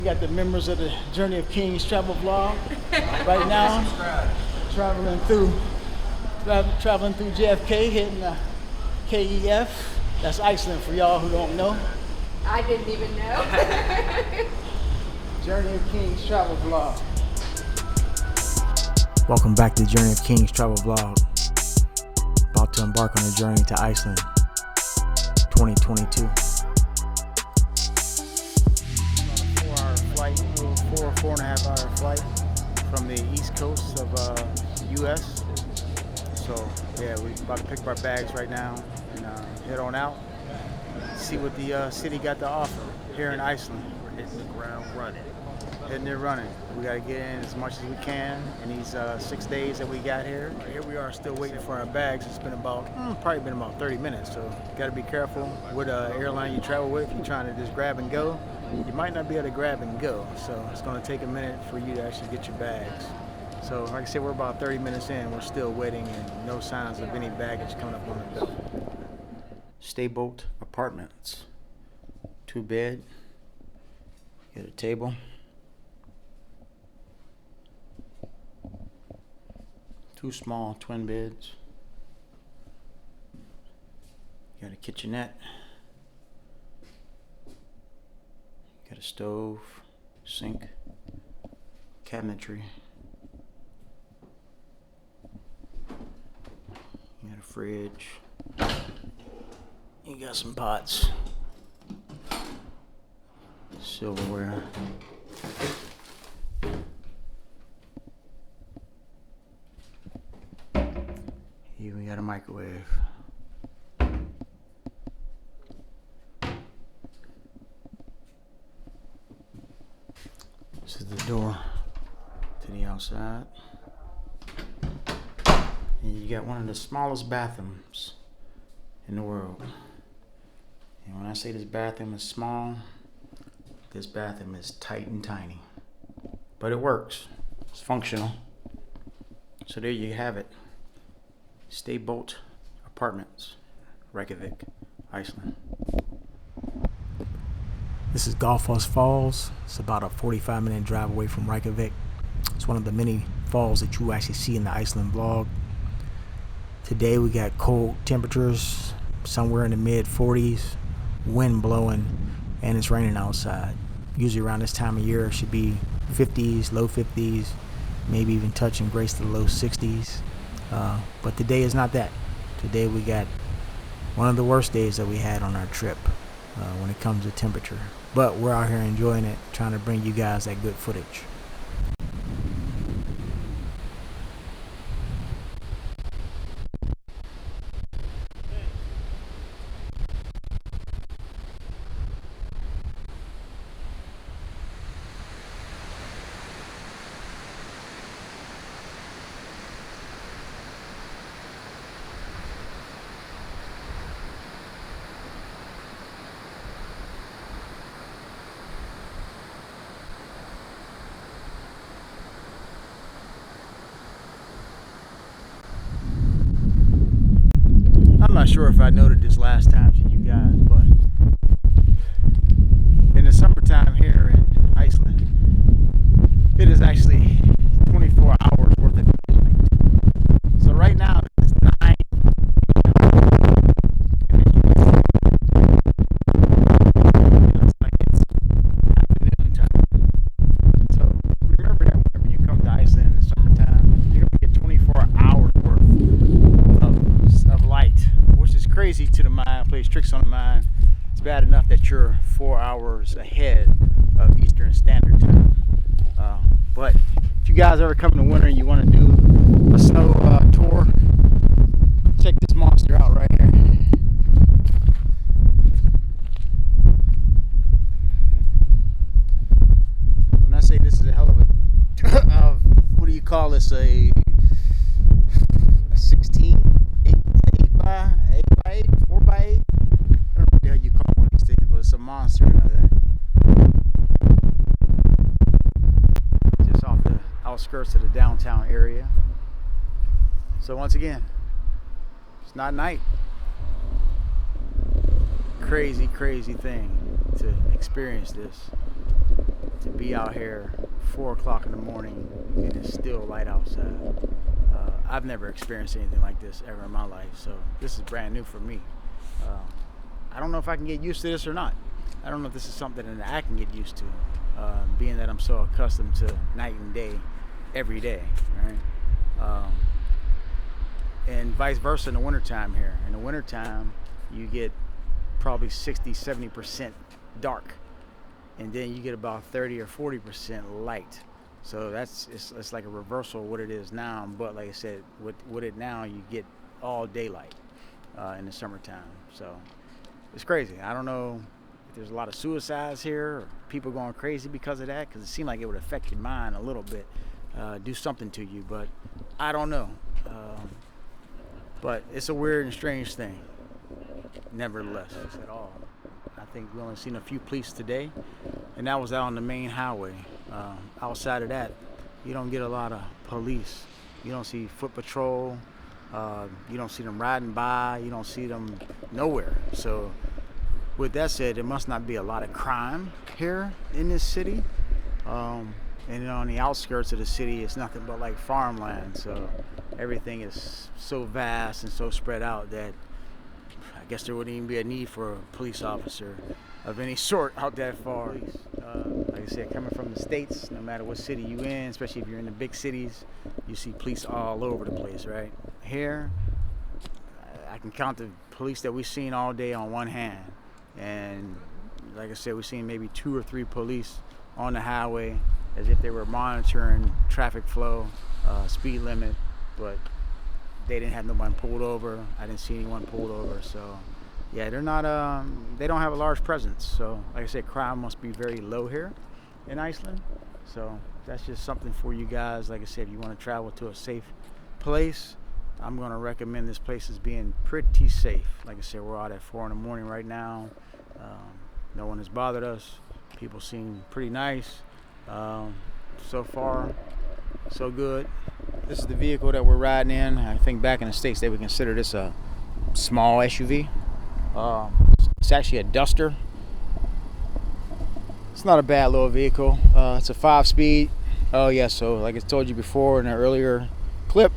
We got the members of the Journey of Kings travel vlog right now, traveling through JFK, hitting KEF. That's Iceland for y'all who don't know. I didn't even know. Journey of Kings travel vlog. Welcome back to Journey of Kings travel vlog. About to embark on a journey to Iceland 2022. Four and a half hour flight from the east coast of US. So yeah, we're about to pick up our bags right now and head on out, see what the city got to offer here in Iceland. We're hitting the ground running. Hitting it running. We got to get in as much as we can in these 6 days that we got here. Here we are still waiting for our bags. It's been probably been about 30 minutes. So got to be careful what airline you travel with. If you're trying to just grab and go, you might not be able to grab and go. So it's going to take a minute for you to actually get your bags. So like I said, we're about 30 minutes in. We're still waiting and no signs of any baggage coming up on the bill. Stayboat Apartments. 2-bed. Got a table. Two small twin beds. Got a kitchenette. Got a stove, sink, cabinetry. You got a fridge. You got some pots, silverware. Here we got a microwave. This is the door to the outside. And you got one of the smallest bathrooms in the world. And when I say this bathroom is small, this bathroom is tight and tiny. But it works. It's functional. So there you have it. Stayboat Apartments, Reykjavik, Iceland. This is Gullfoss Falls. It's about a 45-minute drive away from Reykjavik. It's one of the many falls that you actually see in the Iceland vlog. Today we got cold temperatures, somewhere in the mid 40s, wind blowing, and it's raining outside. Usually around this time of year it should be 50s, low 50s, maybe even touching grace to the low 60s. But today is not that. Today we got one of the worst days that we had on our trip when it comes to temperature. But we're out here enjoying it, trying to bring you guys that good footage. I'm not sure if I noted this last time to you guys, but in the summertime here in Iceland, it is actually 24 hours worth of daylight. So right now it's 9. It looks like it's afternoon time. So remember that whenever you come to Iceland in the summertime, you're going to get 24 hours worth of light, which is crazy to the mind, plays tricks on the mind. It's bad enough that you're 4 hours ahead of Eastern Standard Time. But if you guys ever come in the winter and you want to do a snow tour, check this monster out right here. When I say this is a hell of a, what do you call this, a 16? 8x8, 4x8. I don't know what the hell you call one of these things, but it's a monster. You know that. Just off the outskirts of the downtown area. So once again, it's not night. Crazy thing to experience this. to be out here 4 o'clock in the morning and it's still light outside. I've never experienced anything like this ever in my life, so this is brand new for me. I don't know if I can get used to this or not. I don't know if this is something that I can get used to, being that I'm so accustomed to night and day every day, right? And vice versa in the wintertime here. In the wintertime, you get probably 60-70% dark, and then you get about 30 or 40% light. So it's like a reversal of what it is now. But like I said, with it now, you get all daylight in the summertime. So it's crazy. I don't know if there's a lot of suicides here or people going crazy because of that, because it seemed like it would affect your mind a little bit, do something to you. But I don't know. But it's a weird and strange thing, nevertheless, at all. I think we only seen a few police today, and that was out on the main highway. Outside of that, you don't get a lot of police. You don't see foot patrol. You don't see them riding by. You don't see them nowhere. So with that said, there must not be a lot of crime here in this city. And on the outskirts of the city, it's nothing but like farmland. So everything is so vast and so spread out that I guess there wouldn't even be a need for a police officer of any sort out that far. Like I said, coming from the States, no matter what city you in, especially if you're in the big cities, you see police all over the place, right? Here, I can count the police that we've seen all day on one hand. And like I said, we've seen maybe 2 or 3 police on the highway as if they were monitoring traffic flow, speed limit, but they didn't have nobody pulled over. I didn't see anyone pulled over. So yeah, they're not, they don't have a large presence. So like I said, crime must be very low here in Iceland. So that's just something for you guys. Like I said, if you want to travel to a safe place, I'm going to recommend this place as being pretty safe. Like I said, we're out at 4 in the morning right now. No one has bothered us. People seem pretty nice. So far, so good. This is the vehicle that we're riding in. I think back in the States they would consider this a small SUV. It's actually a Duster. It's not a bad little vehicle. It's a 5-speed. Oh yeah, so like I told you before in an earlier clip,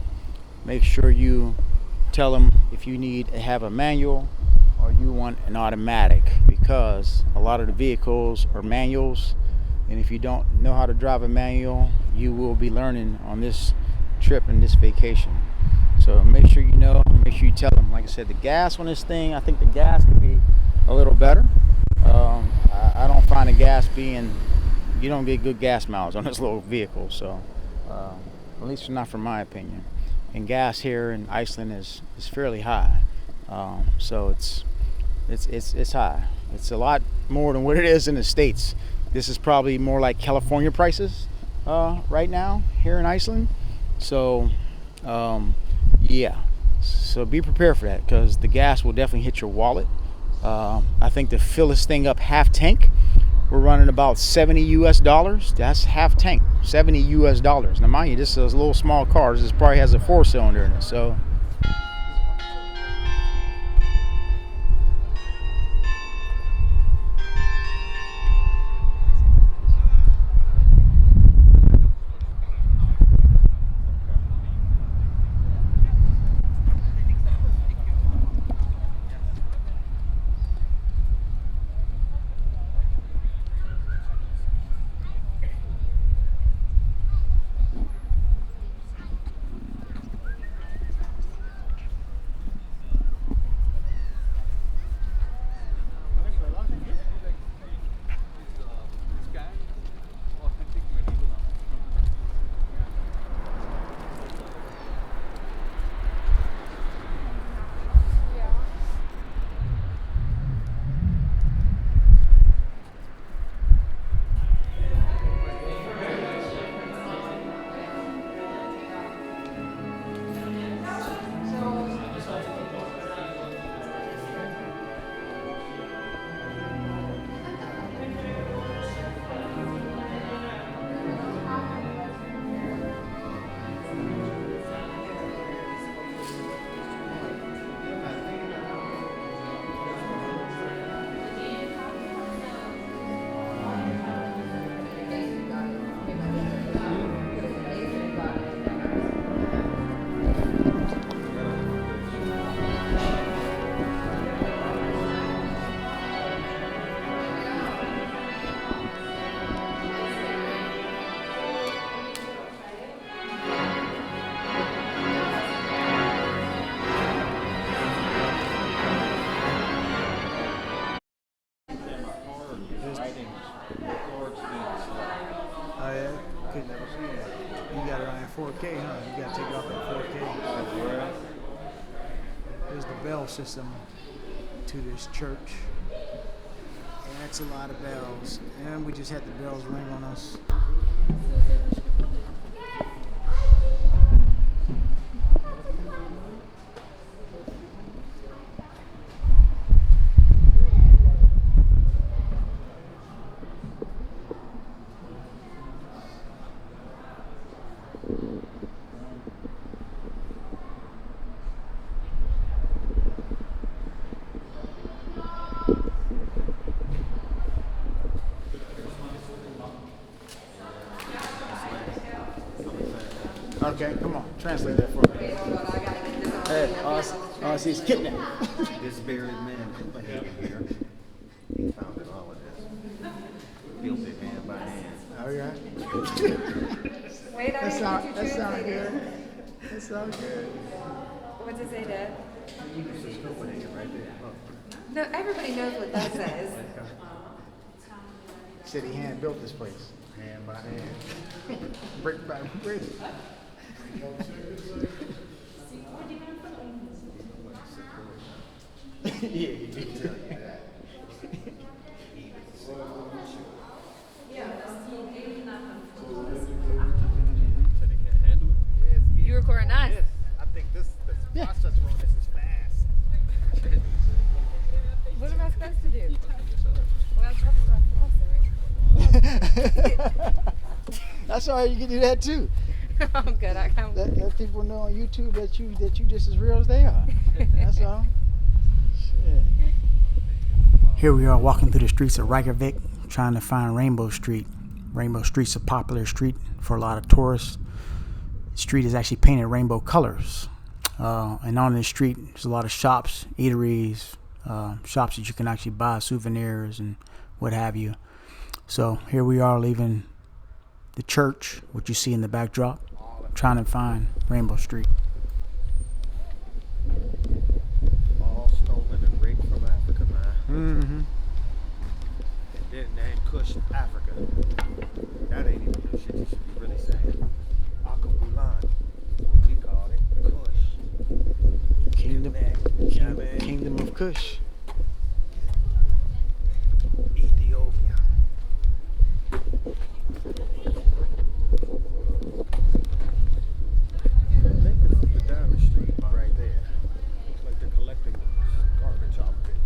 make sure you tell them if you need to have a manual or you want an automatic, because a lot of the vehicles are manuals, and if you don't know how to drive a manual, you will be learning on this trip and this vacation. So make sure you know, make sure you tell them. Like I said, the gas on this thing, I think the gas could be a little better. I don't find the gas being, you don't get good gas miles on this little vehicle, so at least not from my opinion. And gas here in Iceland is fairly high, so it's high. It's a lot more than what it is in the States. This is probably more like California prices right now here in Iceland. So yeah, so be prepared for that, because the gas will definitely hit your wallet. I think to fill this thing up half tank, we're running about $70 US. That's half tank, $70 US. Now mind you, this is a little small car. This probably has a 4-cylinder in it, so. could. Never seen that before. You got it on 4K, huh? You got to take it off at 4K. There's the bell system to this church. And that's a lot of bells. And we just had the bells ring on us. Okay, come on, translate that for me. Okay, hold on, I gotta get this on. Hey, all I see is kidnapped. This buried man behavior here. He founded all of this. Built it hand by hand. Oh, yeah. Wait, That I sound, need that you to sound translate good. it. That sound good. What's it say, Dad? This is Copenhagen right there. Look. No, everybody knows what that says. Said he hand built this place. Hand by hand. Brick by brick. Yeah, you did tell you that. So they can't handle it? You recording us? Yes. I think this process on this is fast. What am I supposed to do? Well, I'm probably right? That's all right. You can do that too. I'm good. I can't. Let people know on YouTube that you just as real as they are. That's all. Shit. Here we are walking through the streets of Reykjavik, trying to find Rainbow Street. Rainbow Street's a popular street for a lot of tourists. The street is actually painted rainbow colors, and on this street there's a lot of shops, eateries, shops that you can actually buy souvenirs and what have you. So here we are leaving the church, what you see in the backdrop, trying to find Rainbow Street. All stolen and raped from Africa, man. Mm-hmm. And then named Kush Africa. That ain't even the shit you should be really saying. Akabulan, what we call it, Kush. Kingdom of Kush. Ethiopia. I think this is the Diamond Street right there. Looks like they're collecting garbage off of it.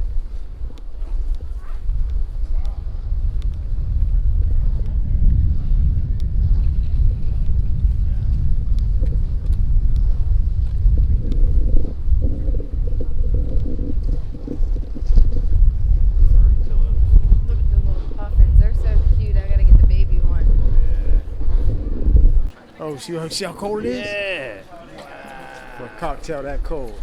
Look at the little puffins. They're so cute. I gotta get the baby one. Oh, see how cold it is? Yeah. For a cocktail that cold.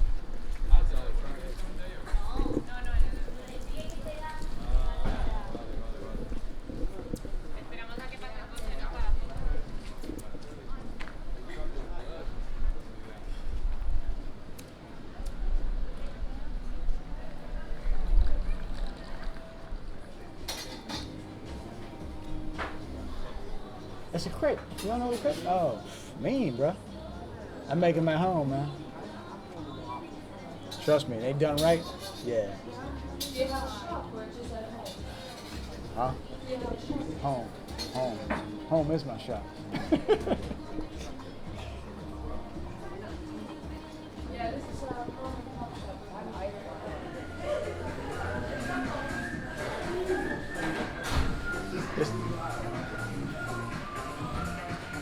That's a crepe. You don't know what a crepe? Oh, mean, bro. I make them at home, man. Trust me, they done right. Yeah. Do you have a shop or just at home? Huh? Do you have a shop? Home. Home. Home is my shop. Yeah, this is home and coffee shop. I'm Iceland. This-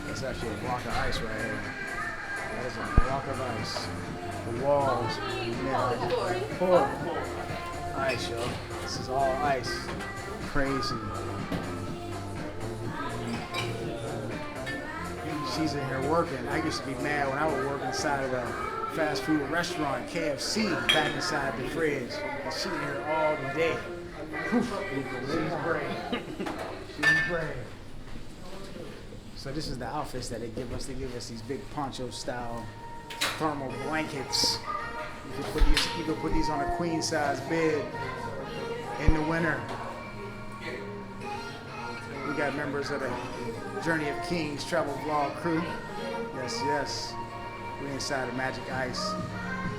That's actually a block of ice right here. That is a block of ice. The walls made full of ice, yo. This is all ice. Crazy. She's in here working. I used to be mad when I would work inside of a fast food restaurant, KFC, back inside the fridge. And she's in here all the day. Whew. She's brave. She's brave. So this is the outfits that they give us. They give us these big poncho style thermal blankets. You can put these on a queen size bed in the winter. We we got members of the Journey of Kings travel vlog crew. Yes, yes. We're inside of Magic Ice.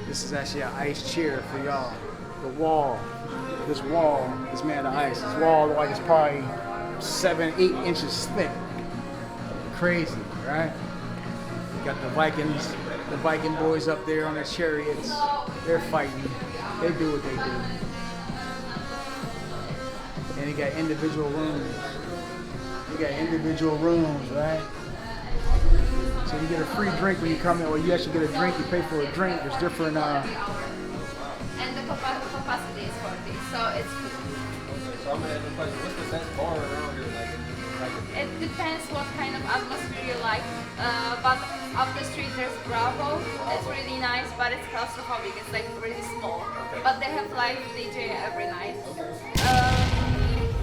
This is actually an ice chair for y'all. The wall, this wall is made of ice. This wall looks like it's probably 7-8 inches thick. Crazy, right? You got the Viking boys up there on their chariots. They're fighting. They do what they do. And you got individual rooms. You got individual rooms, right? So you get a free drink when you come in, or you actually get a drink, you pay for a drink. There's different And the capacity is 40, so it's good. So I'm gonna ask you a question. What's the best bar around here? It depends what kind of atmosphere you like. But up the street there's Bravo. It's really nice, but it's claustrophobic. It's like really small. But they have live DJ every night.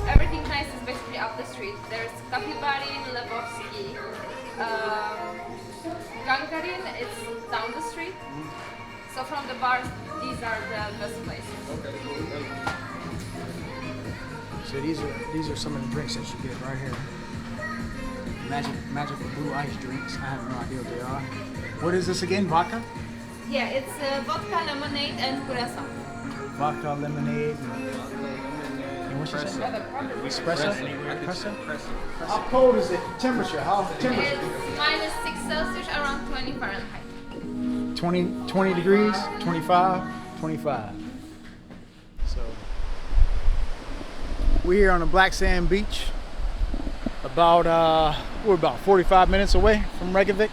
Everything nice is basically up the street. There's Kapibarin, Lebowski, Gagarin, it's down the street. So from the bars, these are the best places. So these are some of the drinks that you get right here. Magical blue ice drinks. I have no idea what they are. What is this again? Vodka? Yeah, it's vodka, lemonade, and curacao. Vodka, lemonade, and what's your espresso? Espresso? How cold is it? Temperature? How temperature? It's minus 6 Celsius, around 20 Fahrenheit. 20 degrees? 25? 25. So we're here on the Black Sand Beach. We're about 45 minutes away from Reykjavik.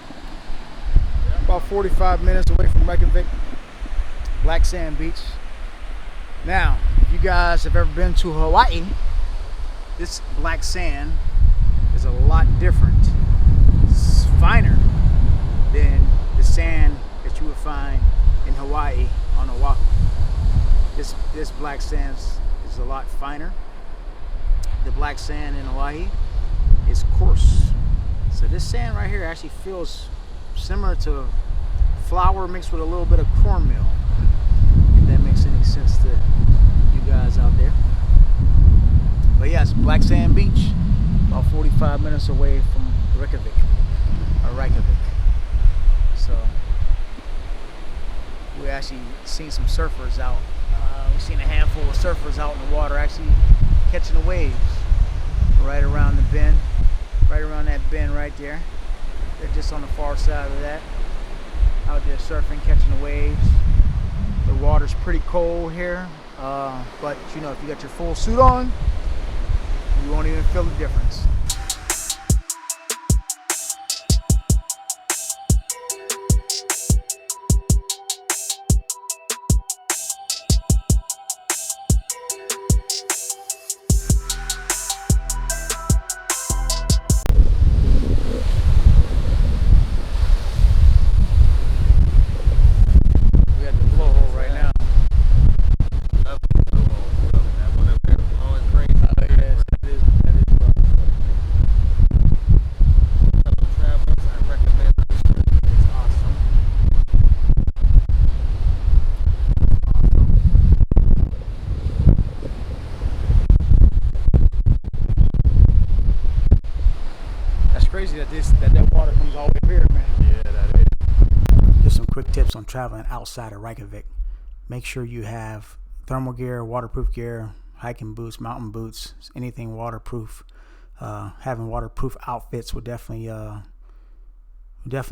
About 45 minutes away from Reykjavik. Black Sand Beach. Now, if you guys have ever been to Hawaii, this black sand is a lot different. It's finer than the sand that you would find in Hawaii on Oahu. This black sand is a lot finer. The black sand in Hawaii is coarse. So this sand right here actually feels similar to flour mixed with a little bit of cornmeal. If that makes any sense to you guys out there. But yes, Black Sand Beach, about 45 minutes away from Reykjavik. So we actually seen some surfers out. We've seen a handful of surfers out in the water actually catching the waves right around the bend, right around that bend right there. They're just on the far side of that, out there surfing, catching the waves. The water's pretty cold here, but you know, if you got your full suit on, you won't even feel the difference. Crazy that water comes all the way here, man. Yeah, that is. Just some quick tips on traveling outside of Reykjavik. Make sure you have thermal gear, waterproof gear, hiking boots, mountain boots, anything waterproof. Having waterproof outfits will definitely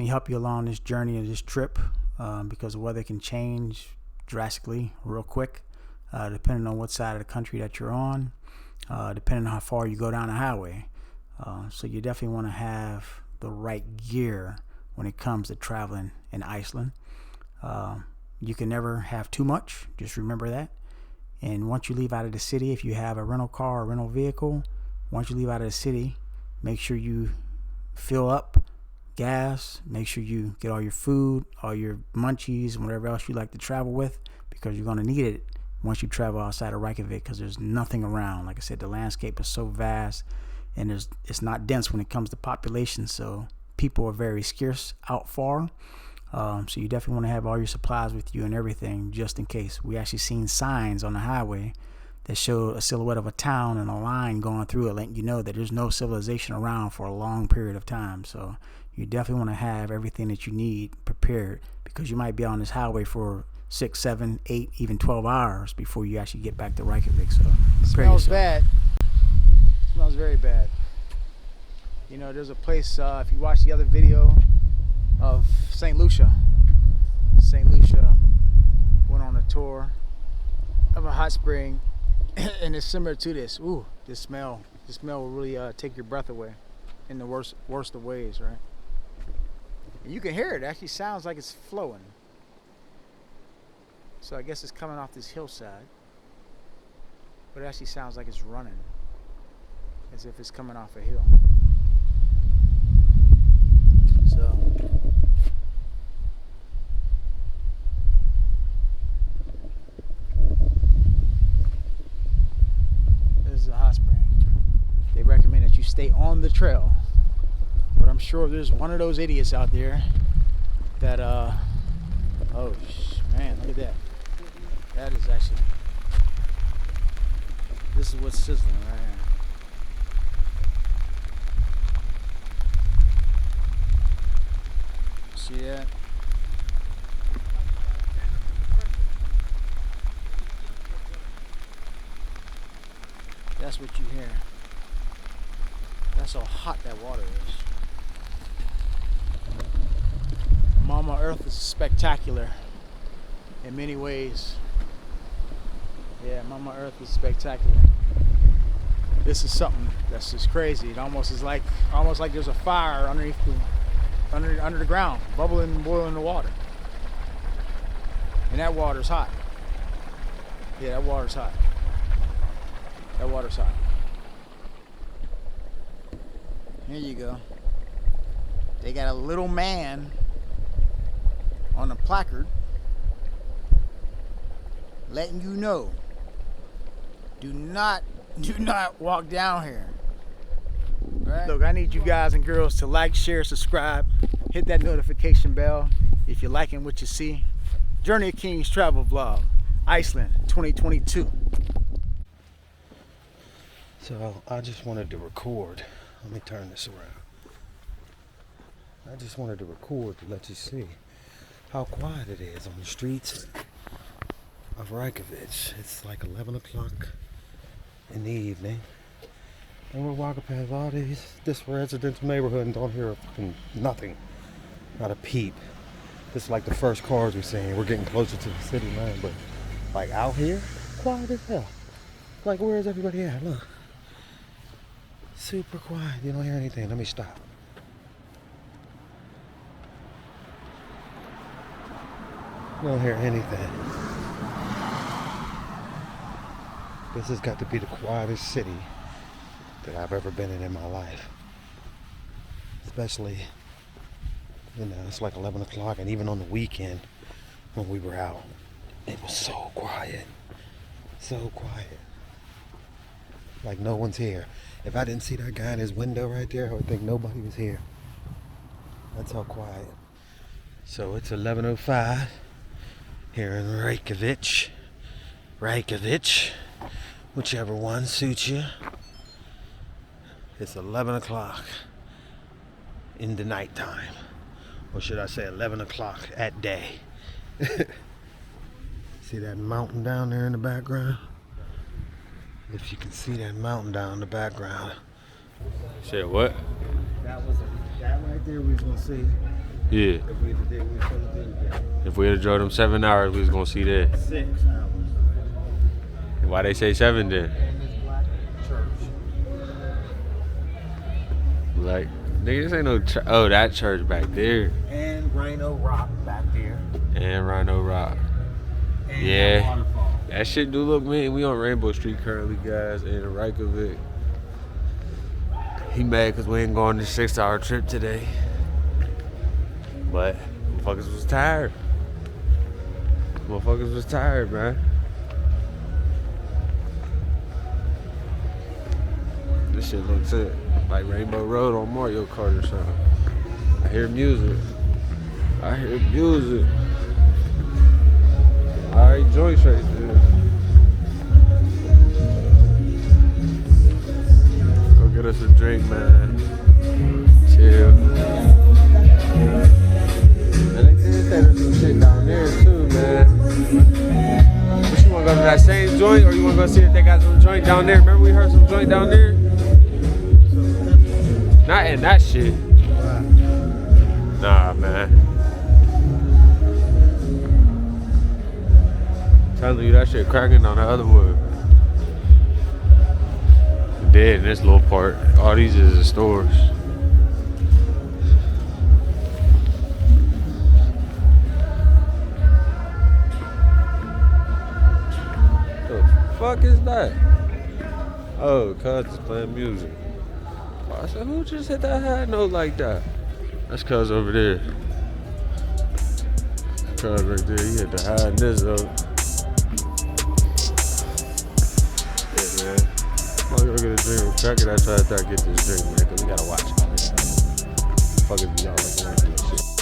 help you along this journey and this trip, because the weather can change drastically real quick, depending on what side of the country that you're on, depending on how far you go down the highway. So you definitely want to have the right gear when it comes to traveling in Iceland. You can never have too much, just remember that. And once you leave out of the city, if you have a rental car or rental vehicle, once you leave out of the city, make sure you fill up gas, make sure you get all your food, all your munchies, and whatever else you like to travel with, because you're going to need it once you travel outside of Reykjavik, because there's nothing around. Like I said, the landscape is so vast, and it's not dense when it comes to population, so people are very scarce out far. So you definitely want to have all your supplies with you and everything, just in case. We actually seen signs on the highway that showed a silhouette of a town and a line going through it, letting you know that there's no civilization around for a long period of time. So you definitely want to have everything that you need prepared, because you might be on this highway for 6, 7, 8, even 12 hours before you actually get back to Reykjavik. So Smells bad. Smells very bad. You know, there's a place, if you watch the other video of St. Lucia, went on a tour of a hot spring, and it's similar to this. Ooh, this smell will really take your breath away in the worst of ways, right? And you can hear it. It actually sounds like it's flowing. So I guess it's coming off this hillside, but it actually sounds like it's running, as if it's coming off a hill. So this is a hot spring. They recommend that you stay on the trail, but I'm sure there's one of those idiots out there that oh man, look at that. That is actually, this is what's sizzling right here. See that? That's what you hear. That's how hot that water is. Mama Earth is spectacular in many ways. Yeah, Mama Earth is spectacular. This is something that's just crazy. It almost like there's a fire underneath under the ground, bubbling and boiling the water. And that water's hot. Yeah, that water's hot. That water's hot. Here you go. They got a little man on a placard letting you know, do not walk down here. Right? Look, I need you guys and girls to like, share, subscribe, hit that notification bell if you're liking what you see. Journey of Kings travel vlog, Iceland 2022. So I just wanted to record. Let me turn this around. I just wanted to record to let you see how quiet it is on the streets of Reykjavik. It's like 11 o'clock in the evening, and we're walking past all this residential neighborhood and don't hear nothing, not a peep. This is like the first cars we're seeing. We're getting closer to the city line, but like out here, quiet as hell. Like, where is everybody at? Look, super quiet. You don't hear anything. Let me stop. You don't hear anything. This has got to be the quietest city that I've ever been in my life. Especially, you know, it's like 11 o'clock, and even on the weekend when we were out, it was so quiet. So quiet. Like no one's here. If I didn't see that guy in his window right there, I would think nobody was here. That's how quiet. So it's 11:05 here in Reykjavik, whichever one suits you. It's 11 o'clock in the nighttime, or should I say 11 o'clock at day. See that mountain down there in the background? If you can see that mountain down in the background. Shit, what? That right there we was gonna see. Yeah. If we had drove them 7 hours, we was gonna see that. 6 hours. Why they say 7 then? Like, nigga, this ain't no church. Oh, that church back there. And Rhino Rock back there. And Rhino Rock. And Yeah. waterfall. That shit do look mean. We on Rainbow Street currently, guys, in Reykjavik. He mad because we ain't going this 6-hour trip today. But motherfuckers was tired. Motherfuckers was tired, man. This shit looks like Rainbow Road on Mario Kart or something. I hear music. Alright, joints right there. us a drink, man. Chill. And they did say there's some shit down there too, man. But you wanna go to that same joint, or you wanna go see if they got some joint down there? Remember we heard some joint down there? Not in that shit. Nah, man. Telling you that shit cracking on the other wood. Dead in this little part. All these is the stores. The fuck is that? Oh, cuz is playing music. I said, who just hit that high note like that? That's cuz over there. Cuz right there, he hit the high this up. Yeah, man. I'm gonna go get a drink real quick. After I get this drink, man, cause we gotta watch all this. Fuck if y'all like this shit.